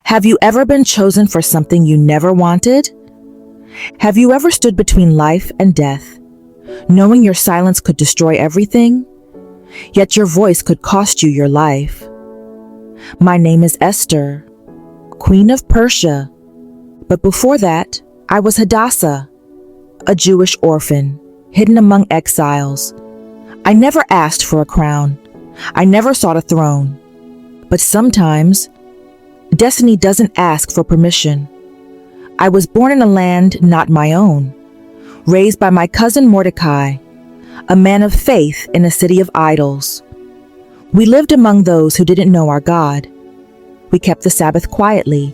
Have you ever been chosen for something you never wanted? Have you ever stood between life and death, knowing your silence could destroy everything, yet your voice could cost you your life? My name is Esther, Queen of Persia, but before that, I was Hadassah, a Jewish orphan, hidden among exiles. I never asked for a crown. I never sought a throne. But sometimes, destiny doesn't ask for permission. I was born in a land not my own, raised by my cousin Mordecai, a man of faith in a city of idols. We lived among those who didn't know our God. We kept the Sabbath quietly.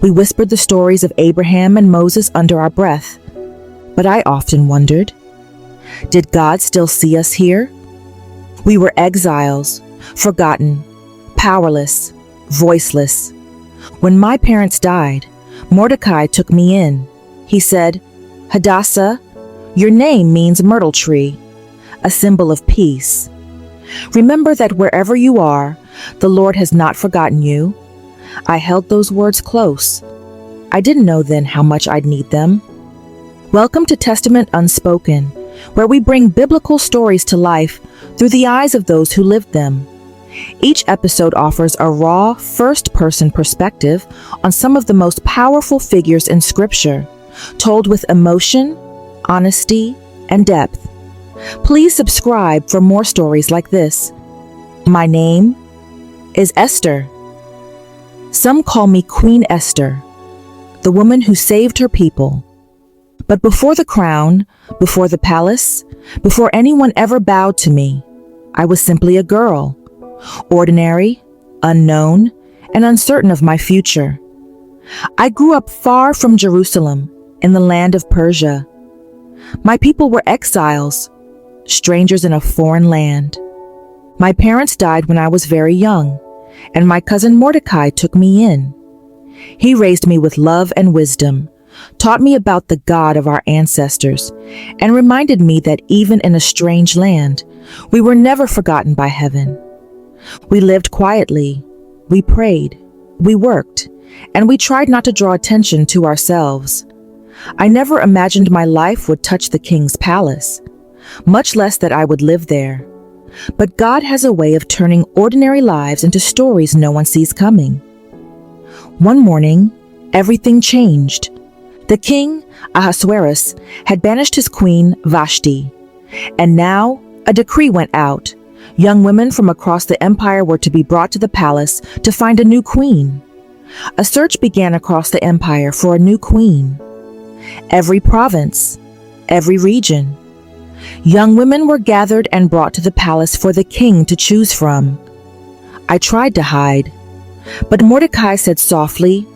We whispered the stories of Abraham and Moses under our breath. But I often wondered, did God still see us here? We were exiles, forgotten, powerless, voiceless. When my parents died, Mordecai took me in. He said, "Hadassah, your name means myrtle tree, a symbol of peace. Remember that wherever you are, the Lord has not forgotten you." I held those words close. I didn't know then how much I'd need them. Welcome to Testament Unspoken, where we bring biblical stories to life through the eyes of those who lived them. Each episode offers a raw, first-person perspective on some of the most powerful figures in Scripture, told with emotion, honesty, and depth. Please subscribe for more stories like this. My name is Esther. Some call me Queen Esther, the woman who saved her people. But before the crown, before the palace, before anyone ever bowed to me, I was simply a girl, ordinary, unknown, and uncertain of my future. I grew up far from Jerusalem, in the land of Persia. My people were exiles, strangers in a foreign land. My parents died when I was very young, and my cousin Mordecai took me in. He raised me with love and wisdom, taught me about the God of our ancestors, and reminded me that even in a strange land, we were never forgotten by heaven. We lived quietly, we prayed, we worked, and we tried not to draw attention to ourselves. I never imagined my life would touch the king's palace, much less that I would live there. But God has a way of turning ordinary lives into stories no one sees coming. One morning, everything changed. The king, Ahasuerus, had banished his queen, Vashti, and now a decree went out. Young women from across the empire were to be brought to the palace to find a new queen. A search began across the empire for a new queen. Every province, every region. Young women were gathered and brought to the palace for the king to choose from. I tried to hide, but Mordecai said softly,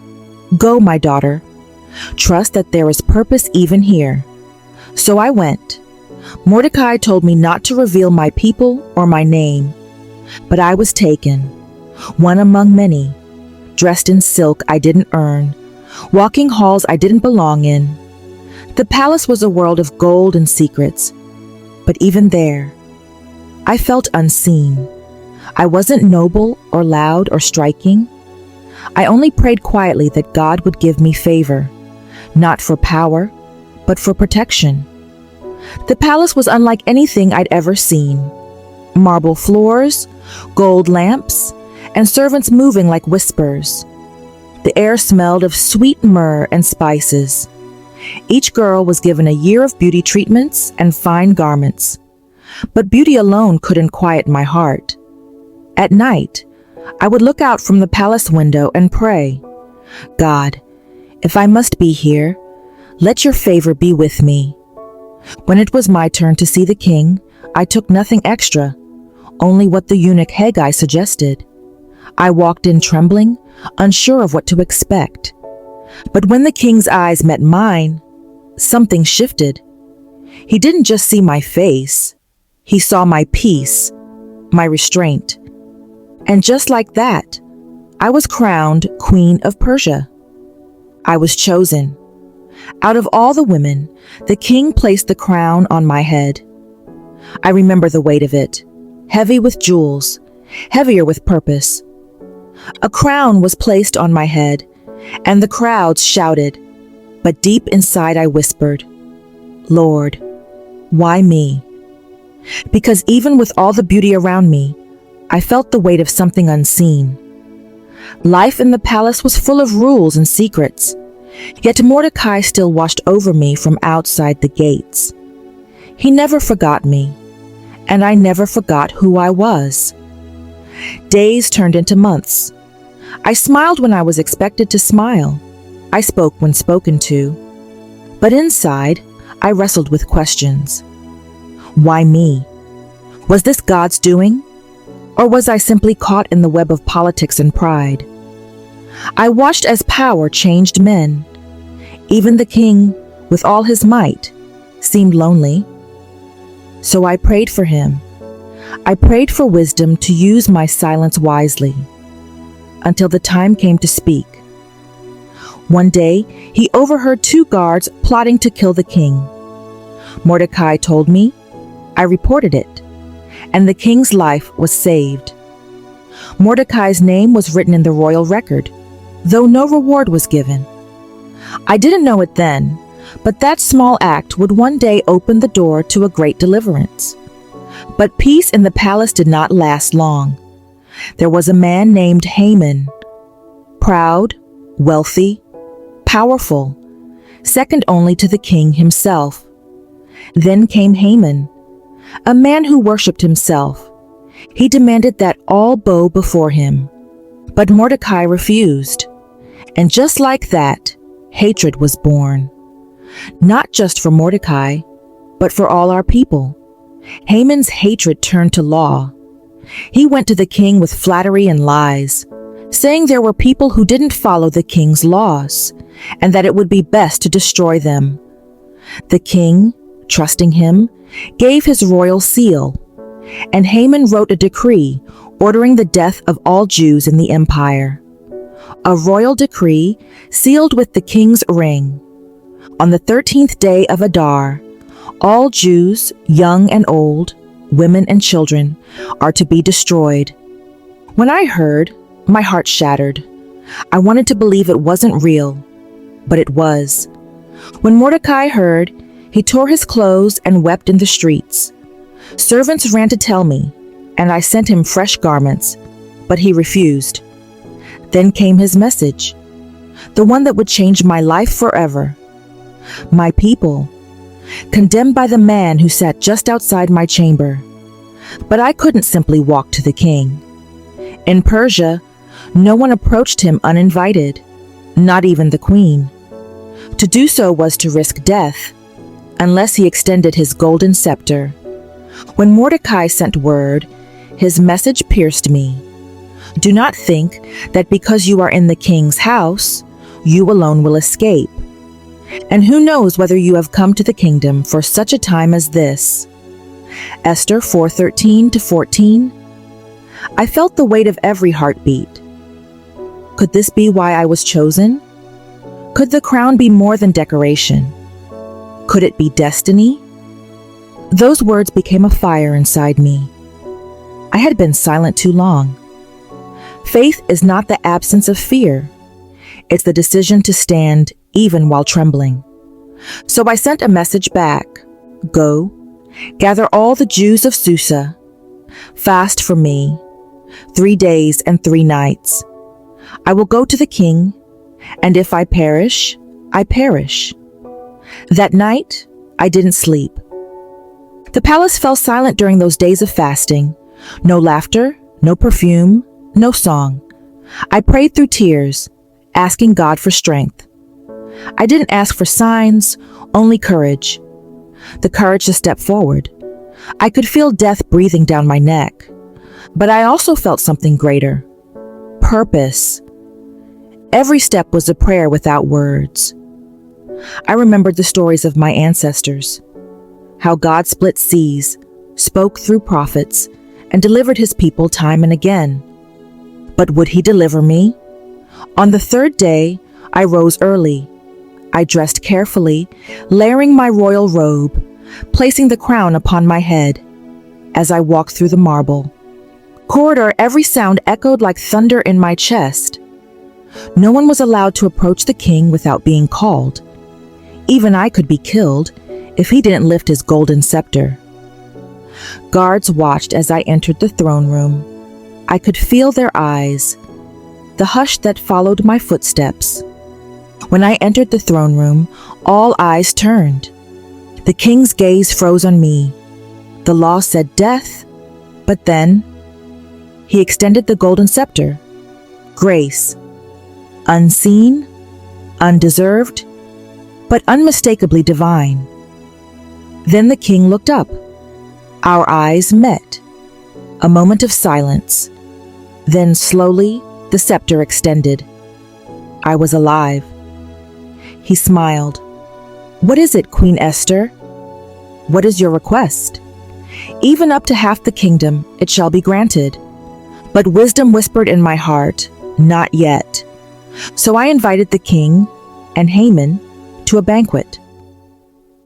"Go, my daughter. Trust that there is purpose even here." So I went. Mordecai told me not to reveal my people or my name, but I was taken, one among many, dressed in silk I didn't earn, walking halls I didn't belong in. The palace was a world of gold and secrets, but even there, I felt unseen. I wasn't noble or loud or striking. I only prayed quietly that God would give me favor, not for power, but for protection. The palace was unlike anything I'd ever seen. Marble floors, gold lamps, and servants moving like whispers. The air smelled of sweet myrrh and spices. Each girl was given a year of beauty treatments and fine garments. But beauty alone couldn't quiet my heart. At night, I would look out from the palace window and pray, "God, if I must be here, let your favor be with me." When it was my turn to see the king, I took nothing extra, only what the eunuch Haggai suggested. I walked in trembling, unsure of what to expect. But when the king's eyes met mine, something shifted. He didn't just see my face, he saw my peace, my restraint. And just like that, I was crowned Queen of Persia. I was chosen. Out of all the women, the king placed the crown on my head. I remember the weight of it, heavy with jewels, heavier with purpose. A crown was placed on my head, and the crowds shouted, but deep inside I whispered, Lord, why me? Because even with all the beauty around me, I felt the weight of something unseen. Life in the palace was full of rules and secrets, yet Mordecai still watched over me from outside the gates. He never forgot me, and I never forgot who I was. Days turned into months. I smiled when I was expected to smile. I spoke when spoken to. But inside, I wrestled with questions. Why me? Was this God's doing? Or was I simply caught in the web of politics and pride? I watched as power changed men. Even the king, with all his might, seemed lonely. So I prayed for him. I prayed for wisdom to use my silence wisely, until the time came to speak. One day, he overheard 2 guards plotting to kill the king. Mordecai told me. I reported it, and the king's life was saved. Mordecai's name was written in the royal record, though no reward was given. I didn't know it then, but that small act would one day open the door to a great deliverance. But peace in the palace did not last long. There was a man named Haman, proud, wealthy, powerful, second only to the king himself. Then came Haman, a man who worshipped himself. He demanded that all bow before him. But Mordecai refused. And just like that, hatred was born. Not just for Mordecai, but for all our people. Haman's hatred turned to law. He went to the king with flattery and lies, saying there were people who didn't follow the king's laws, and that it would be best to destroy them. The king, trusting him, gave his royal seal, and Haman wrote a decree ordering the death of all Jews in the empire. A royal decree sealed with the king's ring. On the 13th day of Adar, all Jews, young and old, women and children, are to be destroyed. When I heard, my heart shattered. I wanted to believe it wasn't real, but it was. When Mordecai heard, he tore his clothes and wept in the streets. Servants ran to tell me, and I sent him fresh garments, but he refused. Then came his message, the one that would change my life forever. My people, condemned by the man who sat just outside my chamber. But I couldn't simply walk to the king. In Persia, no one approached him uninvited, not even the queen. To do so was to risk death, unless he extended his golden scepter. When Mordecai sent word, his message pierced me. Do not think that because you are in the king's house, you alone will escape. And who knows whether you have come to the kingdom for such a time as this. Esther 4:13-14. I felt the weight of every heartbeat. Could this be why I was chosen? Could the crown be more than decoration? Could it be destiny? Those words became a fire inside me. I had been silent too long. Faith is not the absence of fear. It's the decision to stand even while trembling. So I sent a message back. Go, gather all the Jews of Susa. Fast for me, 3 days and 3 nights. I will go to the king, and if I perish, I perish. That night, I didn't sleep. The palace fell silent during those days of fasting. No laughter, no perfume, no song. I prayed through tears, asking God for strength. I didn't ask for signs, only courage. The courage to step forward. I could feel death breathing down my neck. But I also felt something greater. Purpose. Every step was a prayer without words. I remembered the stories of my ancestors. How God split seas, spoke through prophets, and delivered his people time and again. But would he deliver me? On the 3rd day, I rose early. I dressed carefully, layering my royal robe, placing the crown upon my head. As I walked through the marble, Corridor, every sound echoed like thunder in my chest. No one was allowed to approach the king without being called. Even I could be killed if he didn't lift his golden scepter. Guards watched as I entered the throne room. I could feel their eyes, the hush that followed my footsteps. When I entered the throne room, all eyes turned. The king's gaze froze on me. The law said death, but then he extended the golden scepter. Grace. Unseen, undeserved, but unmistakably divine. Then the king looked up. Our eyes met. A moment of silence. Then slowly, the scepter extended. I was alive. He smiled. What is it, Queen Esther? What is your request? Even up to half the kingdom, it shall be granted. But wisdom whispered in my heart, not yet. So I invited the king and Haman to a banquet.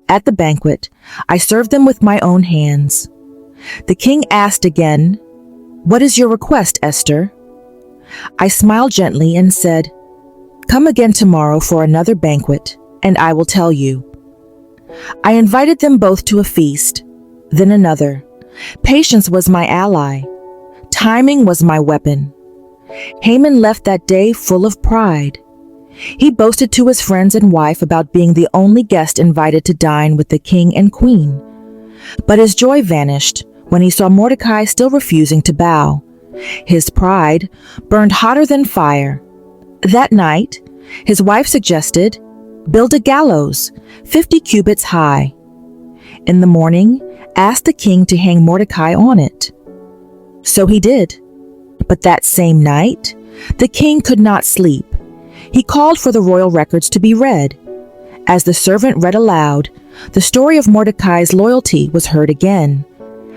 At the banquet, I served them with my own hands. The king asked again, "What is your request, Esther?" I smiled gently and said, "Come again tomorrow for another banquet, and I will tell you." I invited them both to a feast, then another. Patience was my ally. Timing was my weapon. Haman left that day full of pride. He boasted to his friends and wife about being the only guest invited to dine with the king and queen. But his joy vanished when he saw Mordecai still refusing to bow. His pride burned hotter than fire. That night, his wife suggested, "Build a gallows, 50 cubits high. In the morning, ask the king to hang Mordecai on it." So he did. But that same night, the king could not sleep. He called for the royal records to be read. As the servant read aloud, the story of Mordecai's loyalty was heard again,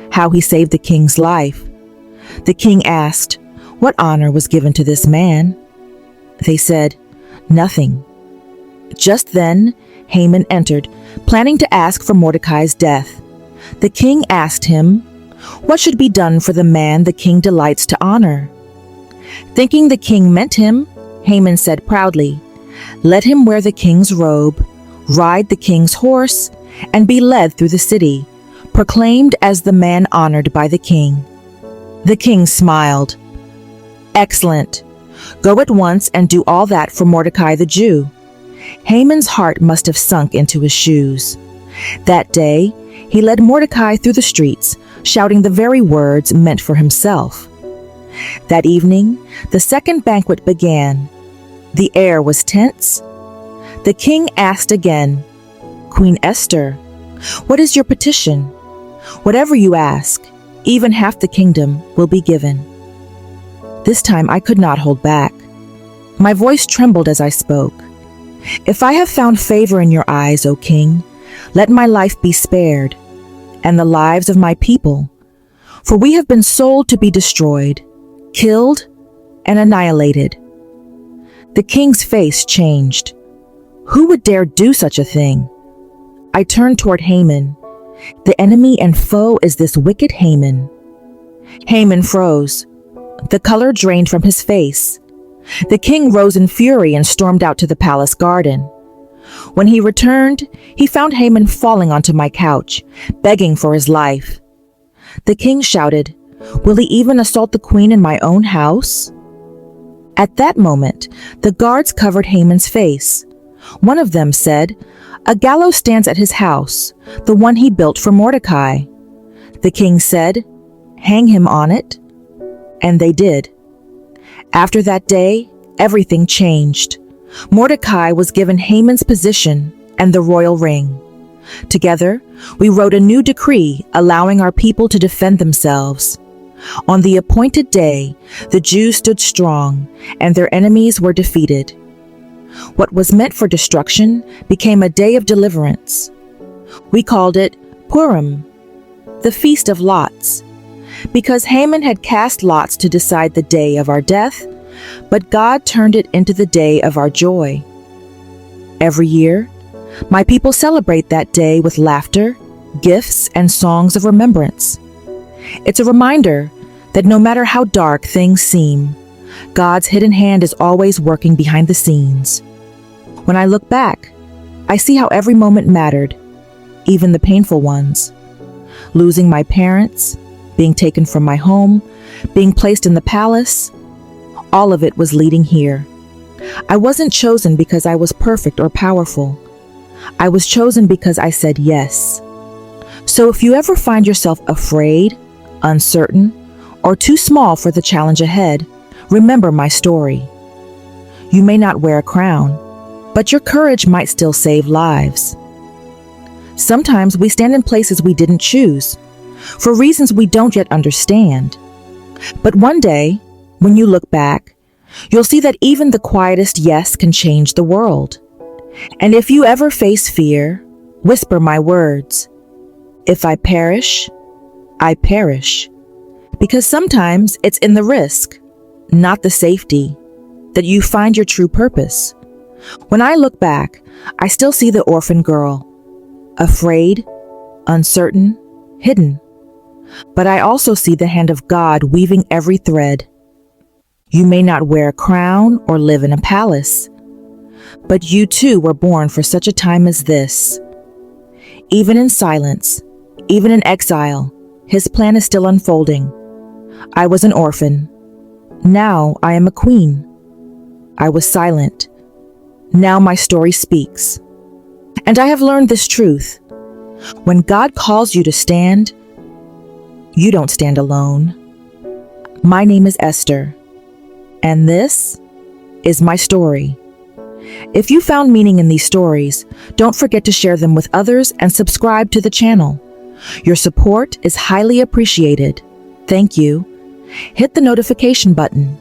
how he saved the king's life. The king asked, "What honor was given to this man?" They said, "Nothing." Just then, Haman entered, planning to ask for Mordecai's death. The king asked him, "What should be done for the man the king delights to honor?" Thinking the king meant him, Haman said proudly, "Let him wear the king's robe, ride the king's horse, and be led through the city, proclaimed as the man honored by the king." The king smiled. "Excellent. Go at once and do all that for Mordecai the Jew." Haman's heart must have sunk into his shoes. That day, he led Mordecai through the streets, shouting the very words meant for himself. That evening, the second banquet began. The air was tense. The king asked again, "Queen Esther, what is your petition? Whatever you ask, even half the kingdom will be given." This time I could not hold back. My voice trembled as I spoke. "If I have found favor in your eyes, O king, let my life be spared, and the lives of my people, for we have been sold to be destroyed, killed, and annihilated." The king's face changed. Who would dare do such a thing? I turned toward Haman. The enemy and foe is this wicked Haman. Haman froze. The color drained from his face. The king rose in fury and stormed out to the palace garden. When he returned, he found Haman falling onto my couch, begging for his life. The king shouted, "Will he even assault the queen in my own house?" At that moment, the guards covered Haman's face. One of them said, "A gallows stands at his house, the one he built for Mordecai." The king said, "Hang him on it." And they did. After that day, everything changed. Mordecai was given Haman's position and the royal ring. Together, we wrote a new decree allowing our people to defend themselves. On the appointed day, the Jews stood strong, and their enemies were defeated. What was meant for destruction became a day of deliverance. We called it Purim, the Feast of Lots, because Haman had cast lots to decide the day of our death, but God turned it into the day of our joy. Every year, my people celebrate that day with laughter, gifts, and songs of remembrance. It's a reminder that no matter how dark things seem, God's hidden hand is always working behind the scenes. When I look back, I see how every moment mattered, even the painful ones. Losing my parents, being taken from my home, being placed in the palace, all of it was leading here. I wasn't chosen because I was perfect or powerful. I was chosen because I said yes. So if you ever find yourself afraid, uncertain, or too small for the challenge ahead, remember my story. You may not wear a crown, but your courage might still save lives. Sometimes we stand in places we didn't choose, for reasons we don't yet understand. But one day, when you look back, you'll see that even the quietest yes can change the world. And if you ever face fear, whisper my words. If I perish, I perish. Because sometimes it's in the risk, not the safety, that you find your true purpose. When I look back, I still see the orphan girl, afraid, uncertain, hidden. But I also see the hand of God weaving every thread. You may not wear a crown or live in a palace, but you too were born for such a time as this. Even in silence, even in exile, His plan is still unfolding. I was an orphan. Now I am a queen. I was silent. Now my story speaks. And I have learned this truth. When God calls you to stand, you don't stand alone. My name is Esther, and this is my story. If you found meaning in these stories, don't forget to share them with others and subscribe to the channel. Your support is highly appreciated. Thank you. Hit the notification button